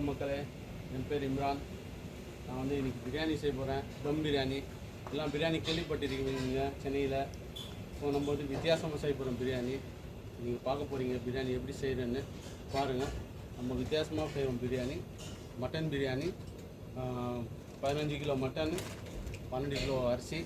வணக்கம் மக்களே, என் பேர் இம்ரான். நான் வந்து இன்றைக்கி பிரியாணி செய்ய போகிறேன். தம் பிரியாணி. எல்லாம் பிரியாணி கேள்விப்பட்டிருக்கீங்க சென்னையில். ஸோ நம்ம வந்து வித்தியாசமாக செய்ய போகிறோம் பிரியாணி. நீங்கள் பார்க்க போகிறீங்க பிரியாணி எப்படி செய்கிறேன்னு பாருங்கள். நம்ம வித்தியாசமாக செய்வோம் biryani. Mutton biryani, 15 kilo mutton, 12 kilo அரிசி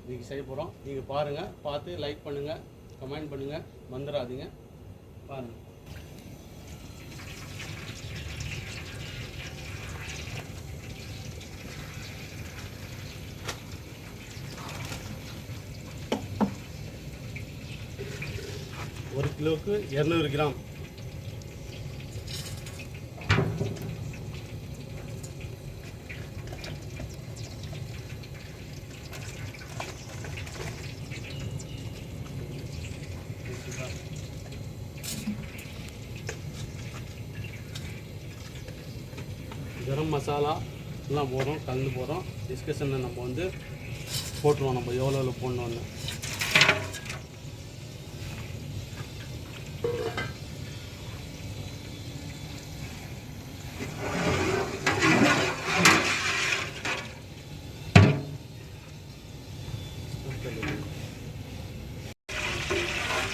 இன்றைக்கி செய்ய போகிறோம். நீங்கள் பாருங்கள், பார்த்து லைக் பண்ணுங்கள், கமெண்ட் பண்ணுங்கள், மறந்துடாதீங்க. பாருங்கள். ஒரு கிலோவுக்கு 200 கிராம். கரம் மசாலா எல்லாம் போடுறோம், கலந்து போடுறோம். டிஸ்கஷனில் நம்ம வந்து போட்டுருவோம் நம்ம எவ்வளோ போடணுன்னு.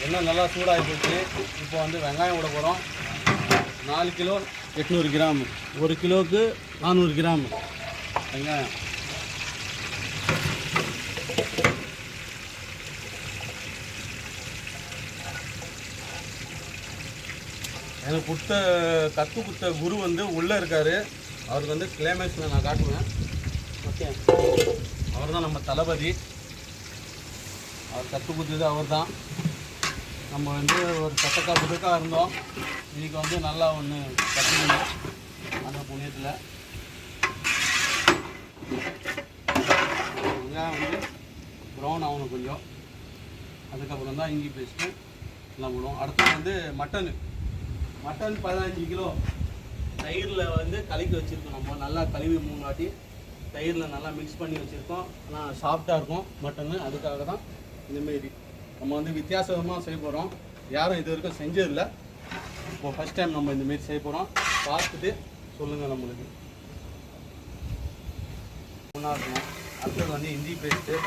எண்ணெய் நல்லா சூடாகி போச்சு. இப்போ வந்து வெங்காயம் விட போகிறோம். 4 கிலோ 800 கிராம், 1 கிலோவுக்கு 400 கிராம் வெங்காயம். எனக்கு கற்று கொடுத்த குரு வந்து உள்ளே இருக்கார். அவருக்கு வந்து கிளைமேக்ஸில் நான் காட்டுவேன். ஓகே, அவர் தான் நம்ம தளபதி. அவர் கற்றுக் கொடுத்தது அவர் தான். நம்ம வந்து ஒரு புதுக்காக இருந்தோம். இன்றைக்கி வந்து நல்லா ஒன்று கற்றுக்கணும் அந்த புண்ணியத்தில். வெங்காயம் வந்து ப்ரௌன் ஆகணும் கொஞ்சம். அதுக்கப்புறம் தான் இஞ்சி பேஸ்ட்டு எல்லாம் போடுவோம். அடுத்து வந்து மட்டன் 15 கிலோ தயிரில் வந்து கலக்கி வச்சுருக்கோம். நம்ம நல்லா கழுவி 3 வாட்டி தயிரில் நல்லா மிக்ஸ் பண்ணி வச்சுருக்கோம். ஆனால் சாஃப்டாக இருக்கும் மட்டனு. அதுக்காக தான் இந்தமாரி நம்ம வந்து வித்தியாசமாக செய்ய போகிறோம். யாரும் இது வரைக்கும் செஞ்சதில்லை. இப்போது ஃபஸ்ட் டைம் நம்ம இந்தமாரி செய்ய போகிறோம். பார்த்துட்டு சொல்லுங்கள் நம்மளுக்கு ஒன்றா இருக்கணும். அடுத்தது வந்து இஞ்சி பேஸ்ட்டு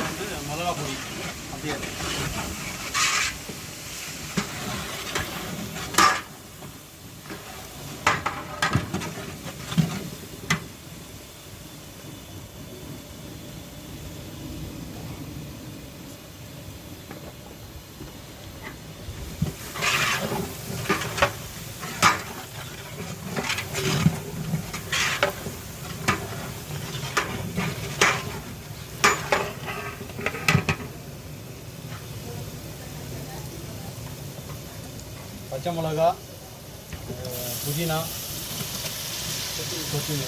வந்து மிளகா பொடி அப்படியே பச்சை மிளகா, புதினா, கொத்தமல்லி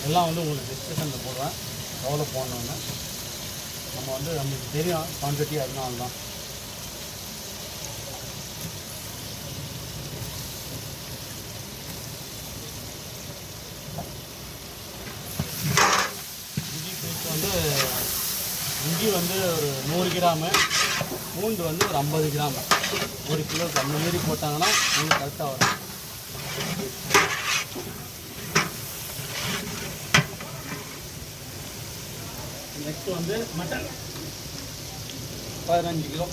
எல்லாம் வந்து உங்களுக்கு டிஸ்கிரிப்ஷனில் போடுவேன் எவ்வளோ போடணுன்னு. நம்ம வந்து நம்மளுக்கு தெரியும் குவான்டிட்டி, அதனால தான். இஞ்சி பேஸ்ட் வந்து இஞ்சி வந்து ஒரு 100 கிராமு, பூண்டு வந்து ஒரு 50 கிராம், 1 கிலோக்கு அந்த மாரி போட்டாங்கன்னா உங்களுக்கு கரெக்டாக வரும். நெக்ஸ்ட்டு வந்து மட்டன் 15 கிலோ.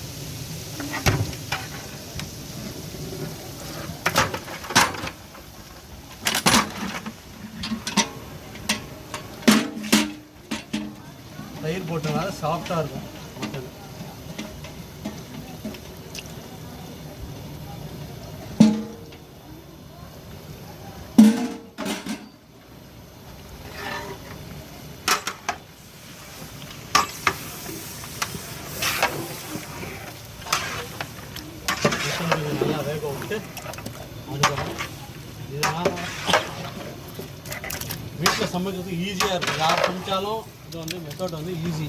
தயிர் போட்டனால சாஃப்டாக இருக்கும் மட்டன். சமைக்கிறதுக்கு ஈஸியாக இருக்கும். யார் சமைச்சாலும் இது வந்து மெத்தட் வந்து ஈஸி.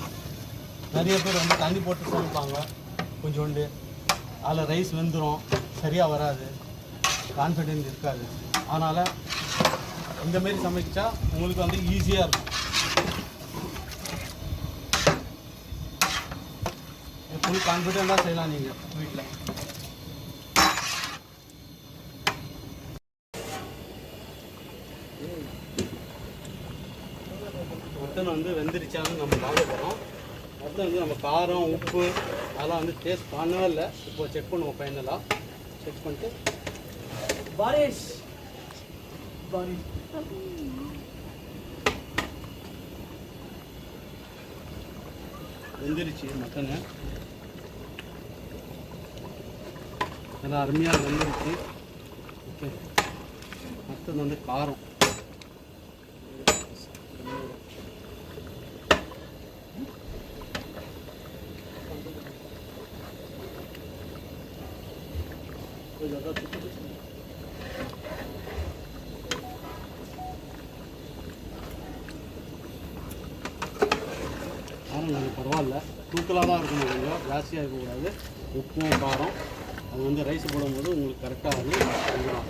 நிறைய பேர் வந்து தண்ணி போட்டு சமைப்பாங்க கொஞ்சோண்டு, அதில் ரைஸ் வெந்துடும், சரியாக வராது, கான்ஃபிடென்ஸ் இருக்காது. அதனால் இந்தமாரி சமைச்சா உங்களுக்கு வந்து ஈஸியாக இருக்கும். ஃபுல் கான்ஃபிடென்ட்டாக செய்யலாம் நீங்கள் வீட்டில். மட்டன் வந்து வெந்துருச்சான்னு நம்ம பார்க்க போகிறோம். மட்டன் வந்து நம்ம காரம் உப்பு அதெல்லாம் வந்து டேஸ்ட் பண்ணவே இல்லை. இப்போ செக் பண்ணுவோம். ஃபைனலாக செக் பண்ணிட்டு பாரிஷ் வெந்துருச்சு மட்டனு, நல்லா அருமையாக வெந்துருச்சு. ஓகே, மட்டன் வந்து காரம் காரம் கொஞ்சம் பரவாயில்ல, தூக்கலாக தான் இருக்கணும், கொஞ்சம் ஜாஸ்தியாக இருக்கக்கூடாது. உப்பும் காரம் அது வந்து ரைஸ் போடும்போது உங்களுக்கு கரெக்டாக வந்து வந்துடும்.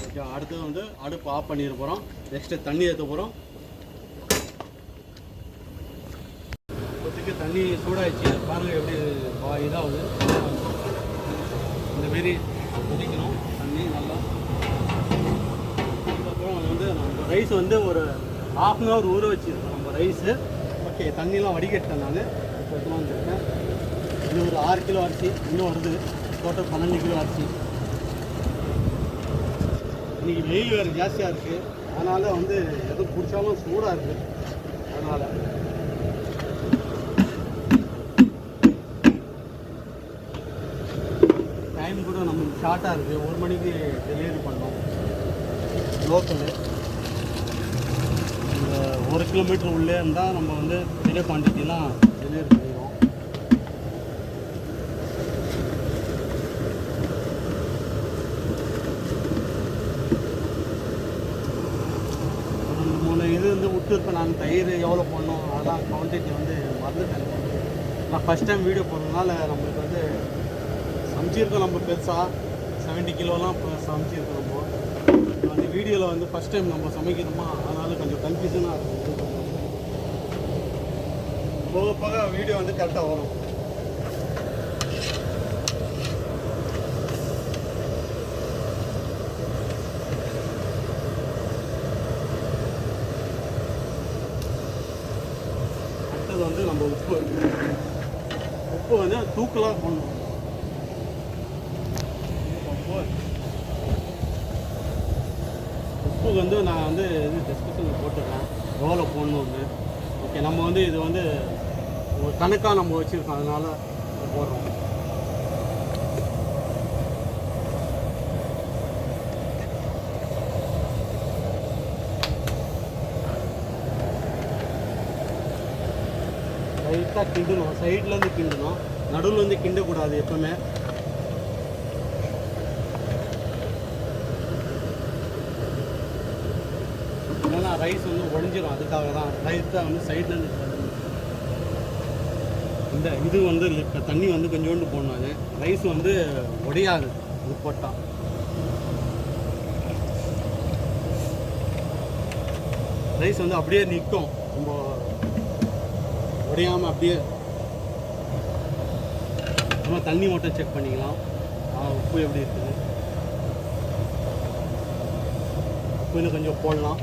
ஓகே, அடுத்தது வந்து அடுப்பு ஆஃப் பண்ணிட போகிறோம். நெக்ஸ்ட்டு தண்ணி ஏற்ற போகிறோம். இப்போதைக்கு தண்ணி சூடாகிடுச்சு, பாருங்கள் எப்படி இதாகுது. இந்தமாரி கொதிக்கணும் தண்ணி நல்லா. அதுக்கப்புறம் வந்து நம்ம ரைஸ் வந்து ஒரு ½ அன் ஹவர் ஊற வச்சுருக்கோம் நம்ம ரைஸு. ஓகே, தண்ணியெலாம் வடிகட்டேன் நான். இப்போ எடுத்துலாம் வந்துருக்கேன். இது ஒரு 6 கிலோ அரிசி இன்னும் வருது. டோட்டல் 12 கிலோ அரிசி. இன்றைக்கி வெயில் வேறு ஜாஸ்தியாக இருக்குது, அதனால் வந்து எதுவும் பிடிச்சாலும் சூடாக இருக்குது. அதனால் டைம் கூட நம்மளுக்கு ஷார்ட்டாக இருக்குது. 1 மணிக்கு டெலிவரி பண்ணோம். லோக்கலு இந்த 1 கிலோமீட்டர் உள்ளே இருந்தால் நம்ம வந்து பெரிய குவான்டிட்டிலாம் டெலிவரி பண்ணிடுவோம். ஒரு 3 இது வந்து விட்டுருப்பேன் நான். தயிர் எவ்வளோ போடணும் அதெல்லாம் குவான்டிட்டி வந்து மறந்துட்டேன். நான் ஃபஸ்ட் டைம் வீடியோ போடுறதுனால நம்மளுக்கு வந்து சமைச்சிருக்கோம். நம்ம பெருசாக 70 கிலோலாம் இப்போ சமைச்சிருக்கோம். நம்ம அந்த வீடியோவில் வந்து ஃபஸ்ட் டைம் நம்ம சமைக்கிறோமா, அதனால் கொஞ்சம் கன்ஃபியூஷனாக இருக்கும். போக போக வீடியோ வந்து கரெக்டாக வரும். அடுத்தது வந்து நம்ம உப்பு வந்து தூக்கலாக போடணும். உப்பு வந்து நான் வந்து இது டிஸ்கிரிப்ஷனில் போட்டுருக்கேன் எவ்வளோ போடணுன்னு. ஓகே, நம்ம வந்து இது வந்து ஒரு கணக்காக நம்ம வச்சுருக்கோம், அதனால் போடுறோம். லைட்டாக கிண்டணும், சைட்லேருந்து கிண்டணும், நடுவில் வந்து கிண்டக்கூடாது எப்பவுமே. ஏன்னா ரைஸ் வந்து உடஞ்சிடும், அதுக்காக தான் ரைஸாக வந்து சைட்லேருந்து. இந்த இது வந்து தண்ணி வந்து கொஞ்சோண்டு போடணும். அது ரைஸ் வந்து உடையாது இது போட்டால். ரைஸ் வந்து அப்படியே நிற்கும், நம்ம உடையாமல் அப்படியே. நம்ம தண்ணி மட்டும் செக் பண்ணிக்கலாம். உப்பு எப்படி இருக்குது, உப்பு இன்னும் கொஞ்சம் போடலாம்.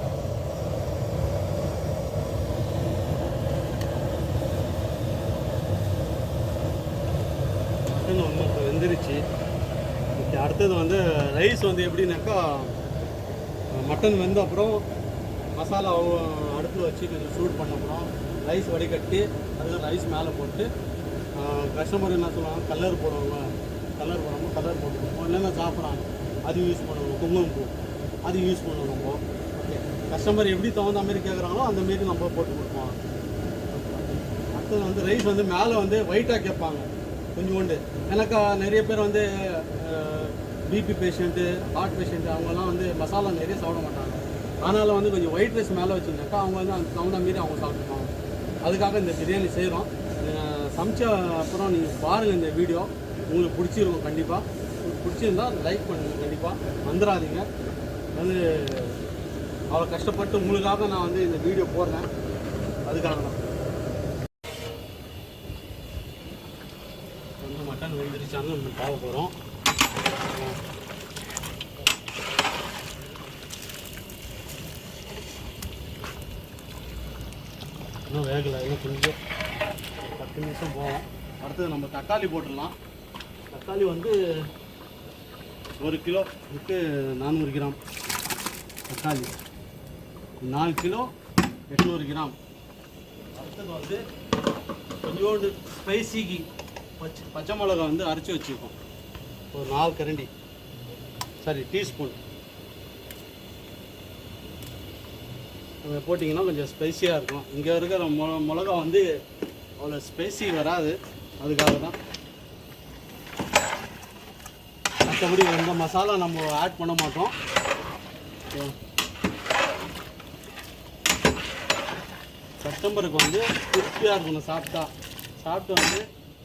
மட்டன் வந்து இப்போ வெந்துருச்சு. ஓகே, அடுத்தது வந்து ரைஸ் வந்து எப்படின்னாக்கா, மட்டன் வெந்த அப்புறம் மசாலா அடுப்பில் வச்சு கொஞ்சம் சூட் பண்ண அப்புறம் ரைஸ் வடிகட்டி அதுக்கு ரைஸ் மேலே போட்டு, கஸ்டமர் என்ன சொல்லுவாங்க, கலர் போடுவாங்க, கலர் போடாமல் கலர் போட்டுருவோம். இல்லைன்னா சாப்பிட்றாங்க, அது யூஸ் பண்ணுவோம். குங்குமப்பூ அது யூஸ் பண்ணுவோம் நம்ம. ஓகே, கஸ்டமர் எப்படி தகுந்த மாதிரி கேட்குறாங்களோ அந்தமாரி நம்ம போட்டு கொடுப்போம். அடுத்தது வந்து ரைஸ் வந்து மேலே வந்து ஒயிட்டாக கேட்பாங்க கொஞ்சோண்டு. எனக்கா நிறைய பேர் வந்து பிபி பேஷண்ட்டு, ஹார்ட் பேஷண்ட்டு, அவங்கெல்லாம் வந்து மசாலா நிறைய சாப்பிட மாட்டாங்க. அதனால் வந்து கொஞ்சம் ஒயிட் ரைஸ் மேலே வச்சுருந்தாக்கா அவங்க வந்து அந்த தகுந்த மாரி அவங்க சாப்பிட்டுப்பாங்க. அதுக்காக இந்த பிரியாணி செய்கிறோம். சமைச்ச அப்புறம் நீங்கள் பாருங்கள் இந்த வீடியோ, உங்களுக்கு பிடிச்சிருக்கும். கண்டிப்பாக உங்களுக்கு பிடிச்சிருந்தா லைக் பண்ணுங்கள், கண்டிப்பாக வந்துடாதீங்க. வந்து அவ்வளோ கஷ்டப்பட்டு உங்களுக்காக நான் வந்து இந்த வீடியோ போடுறேன், அதுக்காக தான். வந்து மட்டன் வெந்துருச்சான்னு நம்ம பார்க்க போகிறோம். இன்னும் வேகலை, இன்னும் கொஞ்சம் 10 நிமிஷம் போகும். அடுத்தது நம்ம தக்காளி போட்டுடலாம். தக்காளி வந்து 1 கிலோவுக்கு 400 கிராம் தக்காளி, 4 கிலோ 800 கிராம். அடுத்தது வந்து கொஞ்சோண்டு ஸ்பைசிக்கு பச்சை மிளகா வந்து அரைச்சி வச்சுருக்கோம், ஒரு 4 கரண்டி, சாரி டீஸ்பூன். போட்டிங்கன்னா கொஞ்சம் ஸ்பைஸியாக இருக்கும். இங்கே இருக்கிற மிளகா வந்து அவ்வளோ ஸ்பைசி வராது, அதுக்காக தான். மற்றபடி எந்த மசாலா நம்ம ஆட் பண்ண மாட்டோம். செப்டம்பருக்கு வந்து திருப்தியாக இருக்கணும் சாப்பிட்டு வந்து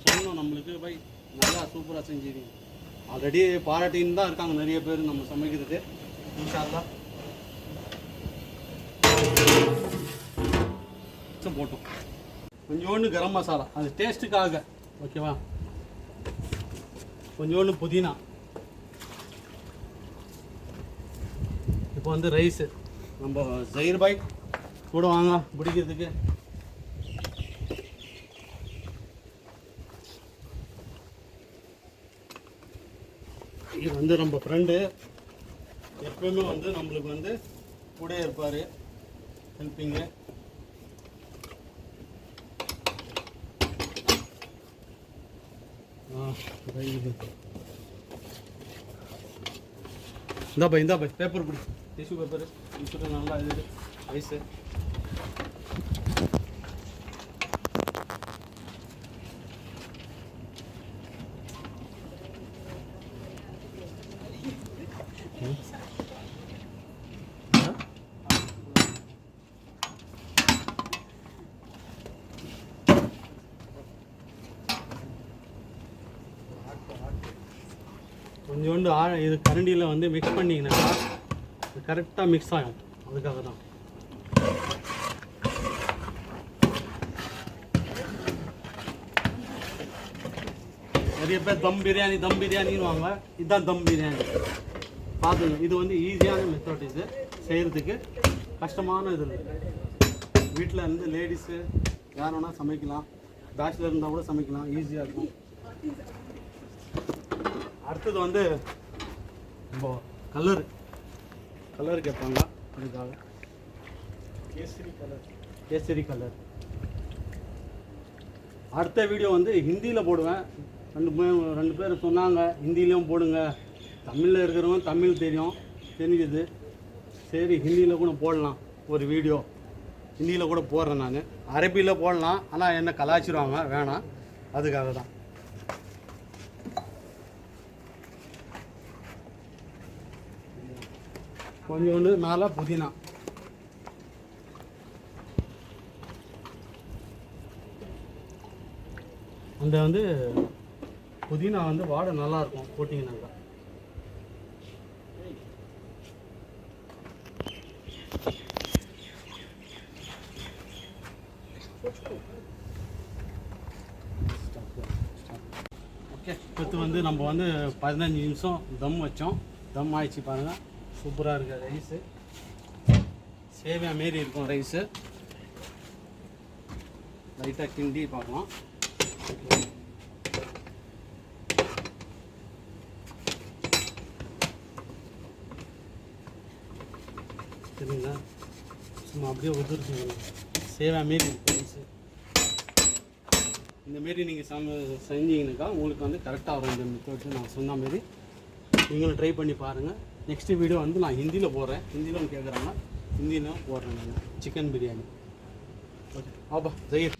சொல்லணும் நம்மளுக்கு போய் நல்லா சூப்பராக செஞ்சுருங்க. ஆல்ரெடி பாராட்டின்னு தான் இருக்காங்க நிறைய பேர் நம்ம சமைக்கிறதுக்கு. இன்ஷா அல்லாஹ் போட்டோம். கொஞ்சோண்டு கரம் மசாலா, அது டேஸ்ட்டுக்காக, ஓகேவா. கொஞ்சோண்டு புதினா. இப்போ வந்து ரைஸு நம்ம ஜஹீர் பாய் கூட வாங்க பிடிக்கிறதுக்கு. இது வந்து நம்ம ஃப்ரெண்டு, எப்பவுமே வந்து நம்மளுக்கு வந்து கூட இருப்பார், ஹெல்ப்பிங்கு. இந்த பாய் பேப்பர் கொடு, டிஷ்யூ பேப்பர் கொடுத்துட்டு நல்லா இது ஐஸு. கொஞ்சோண்டு இது கரண்டியில் வந்து மிக்ஸ் பண்ணிங்கனாக்கா கரெக்டாக மிக்ஸ் ஆகும், அதுக்காக தான். நிறைய பேர் தம் பிரியாணின்னு வாங்க, இதுதான் தம் பிரியாணி. பார்த்துங்க, இது வந்து ஈஸியான மெத்தட். இது செய்கிறதுக்கு கஷ்டமான இது. வீட்டில் இருந்து லேடிஸு யார் வேணால் சமைக்கலாம், பேச்சுலர் இருந்தால் கூட சமைக்கலாம், ஈஸியாக இருக்கும். அடுத்தது வந்து இப்போ கலர் கேட்பாங்க, அதுக்காக கேசரி கலர். அடுத்த வீடியோ வந்து ஹிந்தியில் போடுவேன். ரெண்டு பேர் சொன்னாங்க ஹிந்திலையும் போடுங்க, தமிழில் இருக்கிறவங்க தமிழ் தெரிஞ்சுது, சரி ஹிந்தியில் கூட போடலாம் ஒரு வீடியோ. ஹிந்தியில் கூட போடுறேன் நான், அரபியில் போடலாம், ஆனால் என்ன கலாய்ச்சிருவாங்க, வேணாம், அதுக்காக தான். கொஞ்சோண்டு மேலே புதினா. அந்த வந்து புதினா வந்து வாடை நல்லாயிருக்கும் போட்டிங்கனாக்கா. ஓகே, அடுத்து வந்து நம்ம வந்து 15 நிமிஷம் தம் வச்சோம். தம் ஆயிடுச்சு பாருங்கள், சூப்பராக இருக்குது ரைஸு. சேவியா மாரி இருக்கும் ரைஸு. லைட்டாக கிண்டி பார்க்கலாம். சரிங்களா, சும்மா அப்படியே உதிர்த்துக்கணும். சேவியா மாரி இருக்கும் ரைஸு. இந்தமாரி நீங்கள் செஞ்சீங்கன்னாக்கா உங்களுக்கு வந்து கரெக்டாக வரும். இந்த மெத்தட் நான் சொன்ன மாரி நீங்களும் ட்ரை பண்ணி பாருங்கள். நெக்ஸ்ட்டு வீடியோ வந்து நான் ஹிந்தியில் போடுறேன். ஹிந்தியில் கேட்குறாங்க, ஹிந்தியில் போடுறேன் நான் சிக்கன் பிரியாணி. ஓகே, ஆப்பா ஜெயிர்.